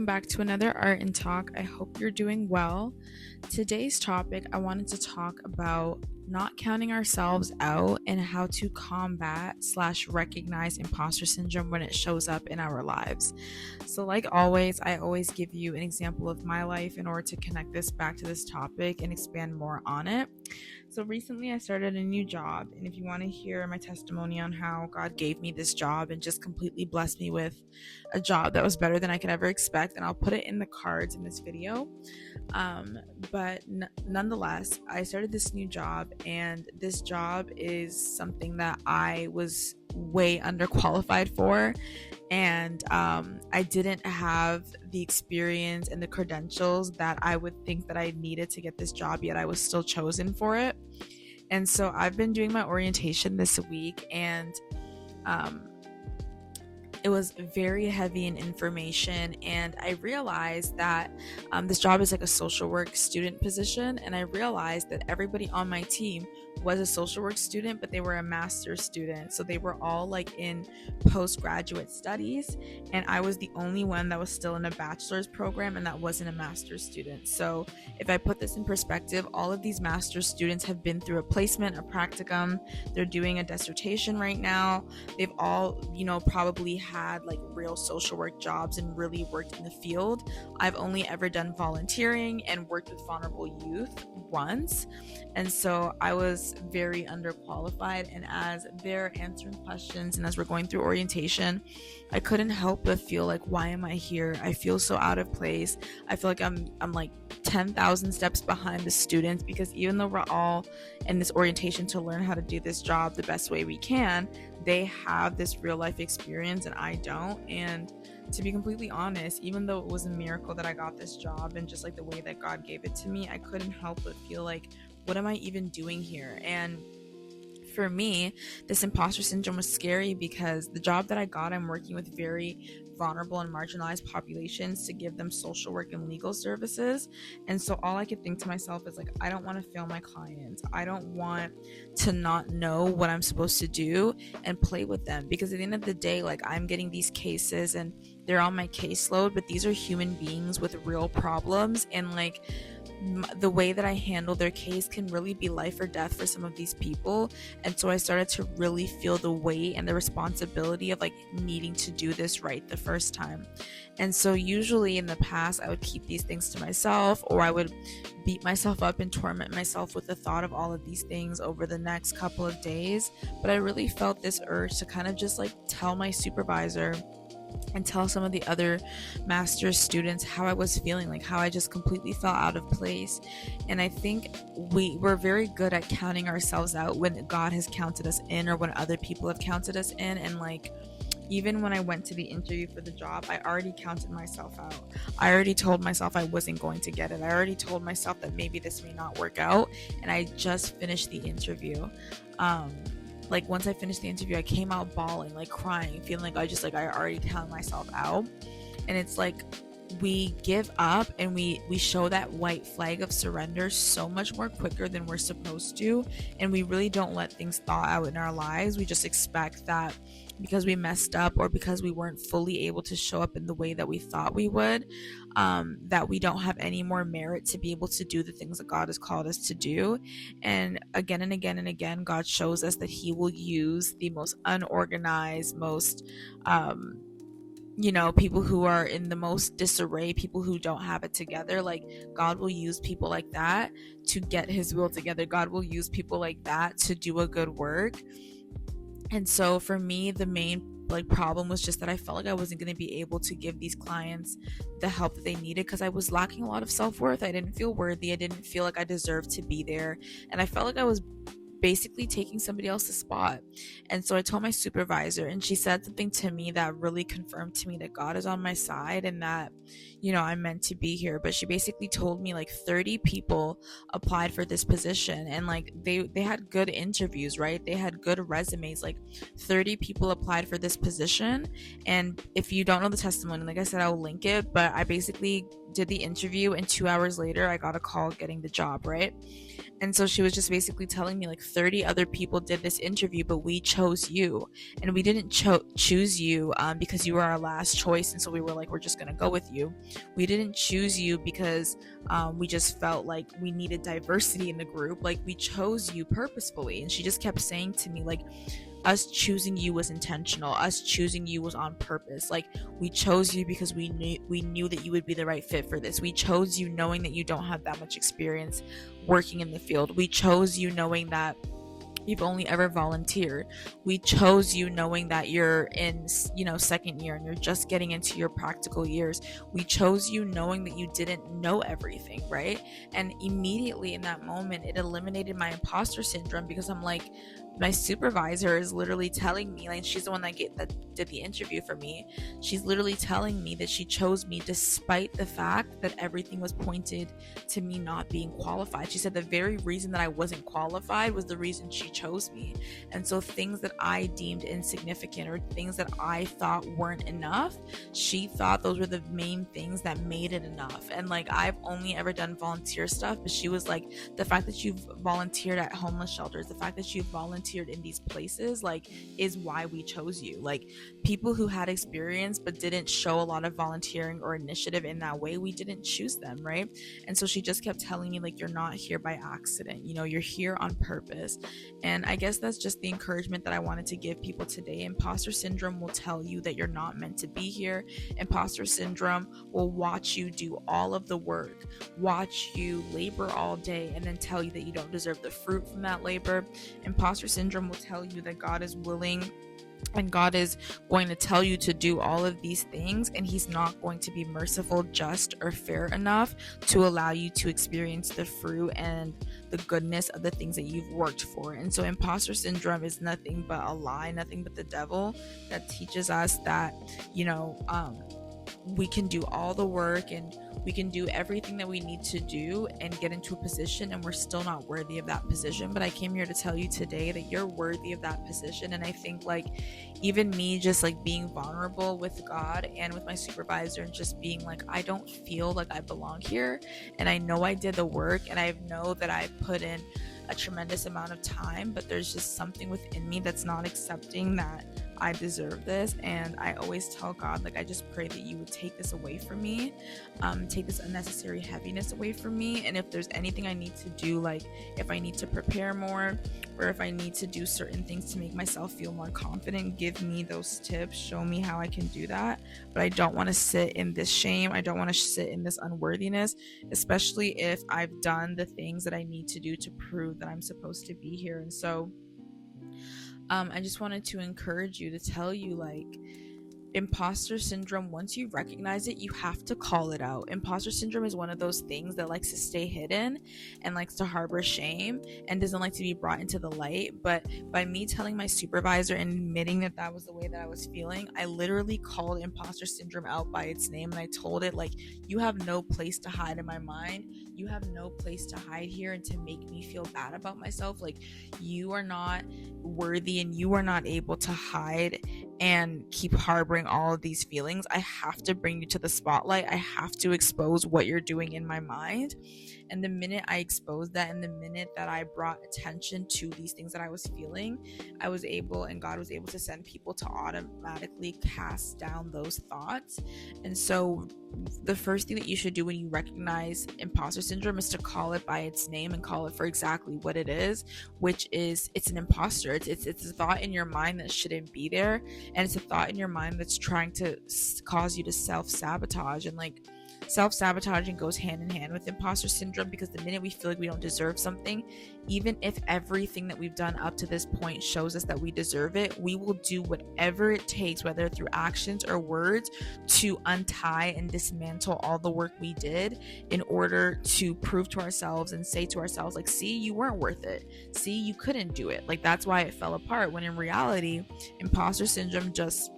back to another Art and Talk. I hope you're doing well. Today's topic, I wanted to talk about not counting ourselves out and how to combat/recognize imposter syndrome when it shows up in our lives. So, like always, I always give you an example of my life in order to connect this back to this topic and expand more on it. So recently I started a new job, and if you want to hear my testimony on how God gave me this job and just completely blessed me with a job that was better than I could ever expect, and I'll put it in the cards in this video. Nonetheless, I started this new job, and this job is something that I was way underqualified for, and I didn't have the experience and the credentials that I would think that I needed to get this job, yet I was still chosen for it. And so I've been doing my orientation this week, and it was very heavy in information, and I realized that this job is like a social work student position, and I realized that everybody on my team was a social work student, but they were a master's student, so they were all like in postgraduate studies, and I was the only one that was still in a bachelor's program and that wasn't a master's student. So if I put this in perspective, all of these master's students have been through a placement, a practicum, they're doing a dissertation right now, they've all probably had like real social work jobs and really worked in the field. I've only ever done volunteering and worked with vulnerable youth once, and so I was very underqualified. And as they're answering questions and as we're going through orientation, I couldn't help but feel like, why am I here? I feel so out of place. I feel like I'm like 10,000 steps behind the students, because even though we're all in this orientation to learn how to do this job the best way we can, they have this real life experience and I don't. And to be completely honest, even though it was a miracle that I got this job and just like the way that God gave it to me, I couldn't help but feel like, what am I even doing here? And for me, this imposter syndrome was scary because the job that I got, I'm working with very vulnerable and marginalized populations to give them social work and legal services. And so all I could think to myself is like, I don't want to fail my clients. I don't want to not know what I'm supposed to do and play with them, because at the end of the day, like, I'm getting these cases and they're on my caseload, but these are human beings with real problems, and like the way that I handle their case can really be life or death for some of these people. And so I started to really feel the weight and the responsibility of like needing to do this right the first time. And so usually in the past, I would keep these things to myself, or I would beat myself up and torment myself with the thought of all of these things over the next couple of days. But I really felt this urge to kind of just like tell my supervisor and tell some of the other master's students how I was feeling, like how I just completely felt out of place. And I think we're very good at counting ourselves out when God has counted us in, or when other people have counted us in. And like, even when I went to the interview for the job, I already counted myself out. I already told myself I wasn't going to get it. I already told myself that maybe this may not work out. And I just finished the interview. Like once I finished the interview, I came out bawling, like crying, feeling like I already counted myself out. And it's like, we give up and we show that white flag of surrender so much more quicker than we're supposed to, and we really don't let things thaw out in our lives. We just expect that because we messed up, or because we weren't fully able to show up in the way that we thought we would, that we don't have any more merit to be able to do the things that God has called us to do. And again and again and again, God shows us that He will use the most unorganized, most people who are in the most disarray, people who don't have it together. Like, God will use people like that to get His will together. God will use people like that to do a good work. And so for me, the main problem was just that I felt like I wasn't going to be able to give these clients the help that they needed, because I was lacking a lot of self-worth. I didn't feel worthy. I didn't feel like I deserved to be there. And I felt like I was basically taking somebody else's spot. And so I told my supervisor, and she said something to me that really confirmed to me that God is on my side and that, I'm meant to be here. But she basically told me like 30 people applied for this position, and like they had good interviews, right? They had good resumes. Like 30 people applied for this position. And if you don't know the testimony, like I said, I'll link it, but I basically did the interview, and 2 hours later I got a call getting the job, right? And so she was just basically telling me like 30 other people did this interview, but we chose you. And we didn't choose you because you were our last choice. And so we were like, we're just going to go with you. We didn't choose you because we just felt like we needed diversity in the group. Like, we chose you purposefully. And she just kept saying to me, like, us choosing you was intentional. Us choosing you was on purpose. Like, we chose you because we knew that you would be the right fit for this. We chose you knowing that you don't have that much experience working in the field. We chose you knowing that you've only ever volunteered. We chose you knowing that you're in, second year and you're just getting into your practical years. We chose you knowing that you didn't know everything, right? And immediately in that moment, it eliminated my imposter syndrome, because I'm like, my supervisor is literally telling me, like, she's the one that did the interview for me. She's literally telling me that she chose me despite the fact that everything was pointed to me not being qualified. She said the very reason that I wasn't qualified was the reason she chose me. And so things that I deemed insignificant or things that I thought weren't enough, she thought those were the main things that made it enough. And like, I've only ever done volunteer stuff, but she was like, the fact that you've volunteered at homeless shelters, the fact that you've volunteered in these places, like, is why we chose you. Like, people who had experience but didn't show a lot of volunteering or initiative in that way, we didn't choose them, right? And so she just kept telling me, like, you're not here by accident, you're here on purpose. And I guess that's just the encouragement that I wanted to give people today. Imposter syndrome will tell you that you're not meant to be here. Imposter syndrome will watch you do all of the work, watch you labor all day, and then tell you that you don't deserve the fruit from that labor. Imposter syndrome will tell you that God is willing and God is going to tell you to do all of these things, and he's not going to be merciful, just, or fair enough to allow you to experience the fruit and the goodness of the things that you've worked for. And so imposter syndrome is nothing but a lie, nothing but the devil that teaches us that, we can do all the work and we can do everything that we need to do and get into a position, and we're still not worthy of that position. But I came here to tell you today that you're worthy of that position. And I think, like, even me just like being vulnerable with God and with my supervisor and just being like, I don't feel like I belong here, and I know I did the work, and I know that I put in a tremendous amount of time, but there's just something within me that's not accepting that I deserve this. And I always tell God, like, I just pray that you would take this away from me, take this unnecessary heaviness away from me. And if there's anything I need to do, like if I need to prepare more, or if I need to do certain things to make myself feel more confident, give me those tips, show me how I can do that. But I don't want to sit in this shame. I don't want to sit in this unworthiness, especially if I've done the things that I need to do to prove that I'm supposed to be here. And so I just wanted to encourage you, to tell you, like, imposter syndrome, once you recognize it, you have to call it out. Imposter syndrome is one of those things that likes to stay hidden and likes to harbor shame and doesn't like to be brought into the light. But by me telling my supervisor and admitting that that was the way that I was feeling, I literally called imposter syndrome out by its name, and I told it, like, you have no place to hide in my mind. You have no place to hide here and to make me feel bad about myself. Like, you are not worthy, and you are not able to hide and keep harboring all of these feelings. I have to bring you to the spotlight. I have to expose what you're doing in my mind. And the minute I exposed that, and the minute that I brought attention to these things that I was feeling, I was able, and God was able to send people to automatically cast down those thoughts. And so the first thing that you should do when you recognize imposter syndrome is to call it by its name and call it for exactly what it is, which is, it's an imposter. It's a thought in your mind that shouldn't be there, and it's a thought in your mind that's trying to cause you to self-sabotage. And like, self-sabotaging goes hand in hand with imposter syndrome, because the minute we feel like we don't deserve something, even if everything that we've done up to this point shows us that we deserve it, we will do whatever it takes, whether through actions or words, to untie and dismantle all the work we did in order to prove to ourselves and say to ourselves, like, see, you weren't worth it. See, you couldn't do it. Like, that's why it fell apart. When in reality, imposter syndrome just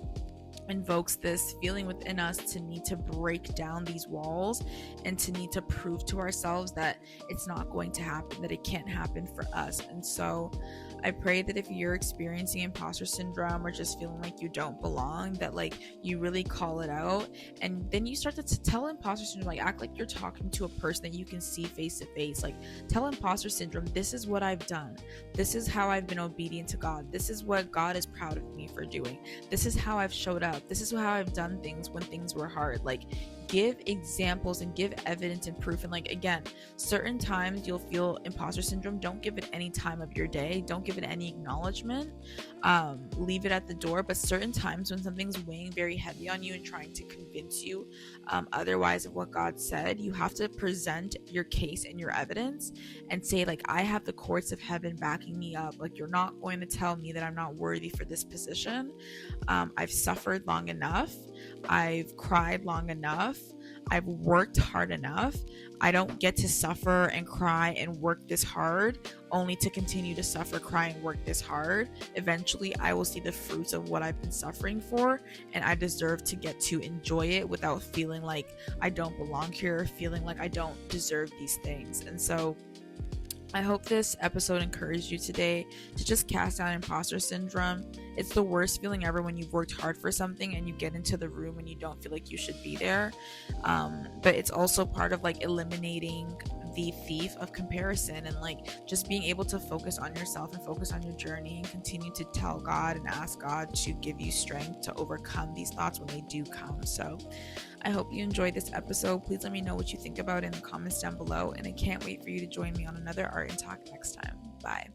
invokes this feeling within us to need to break down these walls and to need to prove to ourselves that it's not going to happen, that it can't happen for us. And so I pray that if you're experiencing imposter syndrome or just feeling like you don't belong, that like you really call it out, and then you start to tell imposter syndrome, like act like you're talking to a person that you can see face to face. Like tell imposter syndrome, this is what I've done, this is how I've been obedient to God, this is what God is proud of me for doing, this is how I've showed up, this is how I've done things when things were hard. Like give examples and give evidence and proof. And like again, certain times you'll feel imposter syndrome, don't give it any time of your day, don't give it any acknowledgement, leave it at the door. But certain times when something's weighing very heavy on you and trying to convince you otherwise of what God said, you have to present your case and your evidence and say like, I have the courts of heaven backing me up. Like you're not going to tell me that I'm not worthy for this position. I've suffered long enough, I've cried long enough, I've worked hard enough. I don't get to suffer and cry and work this hard only to continue to suffer, cry, and work this hard. Eventually, I will see the fruits of what I've been suffering for, and I deserve to get to enjoy it without feeling like I don't belong here, feeling like I don't deserve these things. And so I hope this episode encouraged you today to just cast down imposter syndrome. It's the worst feeling ever when you've worked hard for something and you get into the room and you don't feel like you should be there. But it's also part of like eliminating the thief of comparison and like just being able to focus on yourself and focus on your journey and continue to tell God and ask God to give you strength to overcome these thoughts when they do come. So I hope you enjoyed this episode. Please let me know what you think about it in the comments down below, and I can't wait for you to join me on another Art and Talk next time. Bye.